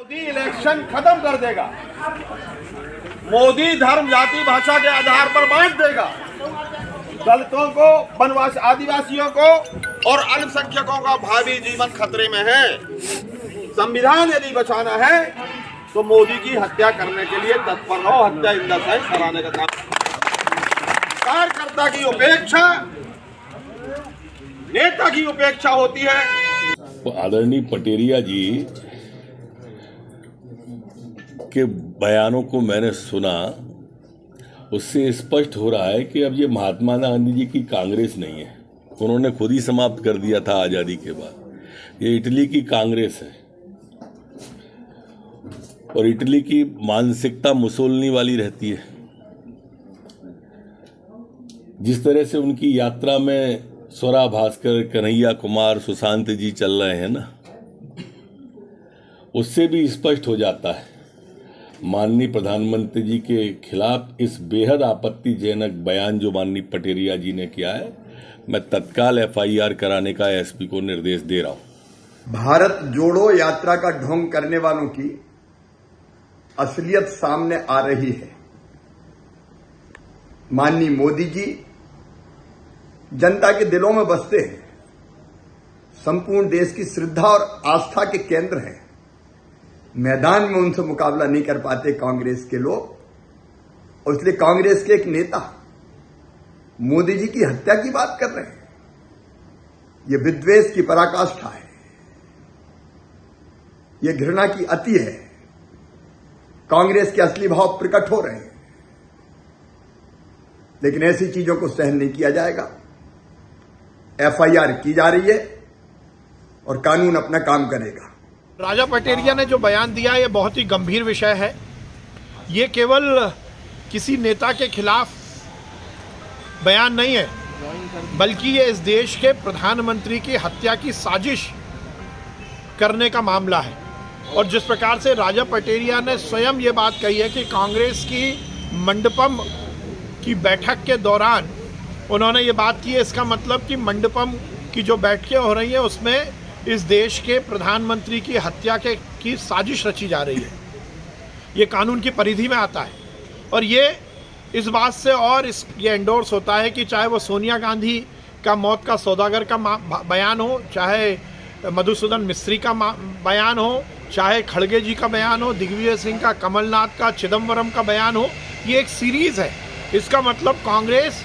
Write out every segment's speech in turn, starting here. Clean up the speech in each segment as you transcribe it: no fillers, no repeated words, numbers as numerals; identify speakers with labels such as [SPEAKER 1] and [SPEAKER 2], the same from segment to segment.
[SPEAKER 1] Modi election खत्म कर देगा। मोदी धर्म जाति भाषा के आधार पर बांट देगा। दलितों को, वनवासी आदिवासियों को और अल्पसंख्यकों का भावी जीवन खतरे में है। संविधान यदि बचाना है तो मोदी की हत्या करने के लिए तत्पर रहो। हत्या इन द सेंस कराने का काम। कार्यकर्ता की उपेक्षा नेता की उपेक्षा होती है।
[SPEAKER 2] आदरणीय पटेरिया जी के बयानों को मैंने सुना, उससे स्पष्ट हो रहा है कि अब ये महात्मा गांधी जी की कांग्रेस नहीं है। उन्होंने खुद ही समाप्त कर दिया था आज़ादी के बाद। ये इटली की कांग्रेस है और इटली की मानसिकता मुसोलिनी वाली रहती है। जिस तरह से उनकी यात्रा में स्वरा भास्कर, कन्हैया कुमार, सुशांत जी चल रहे हैं ना, उससे भी स्पष्ट हो जाता है माननीय प्रधानमंत्री जी के खिलाफ इस बेहद आपत्तिजनक बयान जो माननीय पटेरिया जी ने किया है। मैं तत्काल FIR कराने का SP को निर्देश दे रहा हूं।
[SPEAKER 3] भारत जोड़ो यात्रा का ढोंग करने वालों की असलियत सामने आ रही है। माननीय मोदी जी जनता के दिलों में बसते हैं, संपूर्ण देश की श्रद्धा और आस्था के केंद्र हैं। मैदान में उनसे मुकाबला नहीं कर पाते कांग्रेस के लोग, और इसलिए कांग्रेस के एक नेता मोदी जी की हत्या की बात कर रहे हैं। यह विद्वेष की पराकाष्ठा है, यह घृणा की अति है। कांग्रेस के असली भाव प्रकट हो रहे हैं, लेकिन ऐसी चीजों को सहन नहीं किया जाएगा। FIR की जा रही है और कानून अपना काम करेगा।
[SPEAKER 4] राजा पटेरिया ने जो बयान दिया ये बहुत ही गंभीर विषय है। ये केवल किसी नेता के खिलाफ बयान नहीं है, बल्कि ये इस देश के प्रधानमंत्री की हत्या की साजिश करने का मामला है। और जिस प्रकार से राजा पटेरिया ने स्वयं ये बात कही है कि कांग्रेस की मंडपम की बैठक के दौरान उन्होंने ये बात की है, इसका मतलब कि मंडपम की जो बैठकें हो रही हैं उसमें इस देश के प्रधानमंत्री की हत्या की साजिश रची जा रही है। ये कानून की परिधि में आता है और ये इस बात से और ये एंडोर्स होता है कि चाहे वो सोनिया गांधी का मौत का सौदागर का बयान हो, चाहे मधुसूदन मिस्त्री का बयान हो, चाहे खड़गे जी का बयान हो, दिग्विजय सिंह का, कमलनाथ का, चिदम्बरम का बयान हो। ये एक सीरीज है। इसका मतलब कांग्रेस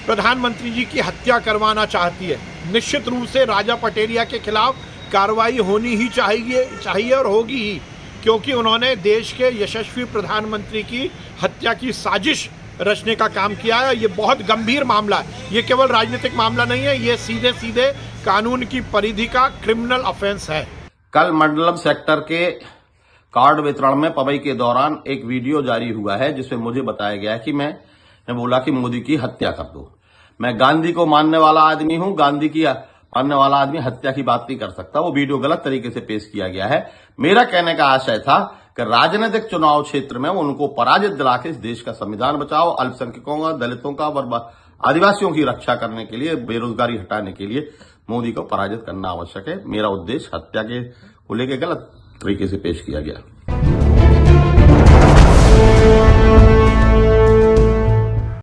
[SPEAKER 4] प्रधानमंत्री जी की हत्या करवाना चाहती है। निश्चित रूप से राजा पटेरिया के खिलाफ कार्रवाई होनी ही चाहिए और होगी ही, क्योंकि उन्होंने देश के यशस्वी प्रधानमंत्री की हत्या की साजिश रचने का काम किया है। ये बहुत गंभीर मामला है। ये केवल राजनीतिक मामला नहीं है, ये सीधे सीधे कानून की परिधि का क्रिमिनल ऑफेंस है।
[SPEAKER 1] कल मंडलम सेक्टर के कार्ड वितरण में पवई के दौरान एक वीडियो जारी हुआ है जिसमें मुझे बताया गया है कि मैं बोला कि मोदी की हत्या कर दो। मैं गांधी को मानने वाला आदमी हूं, गांधी की मानने वाला आदमी हत्या की बात नहीं कर सकता। वो वीडियो गलत तरीके से पेश किया गया है। मेरा कहने का आशय था कि राजनीतिक चुनाव क्षेत्र में उनको पराजित दिला के इस देश का संविधान बचाओ, अल्पसंख्यकों का, दलितों का और आदिवासियों की रक्षा करने के लिए, बेरोजगारी हटाने के लिए मोदी को पराजित करना आवश्यक है। मेरा उद्देश्य हत्या के को लेकर गलत तरीके से पेश किया गया।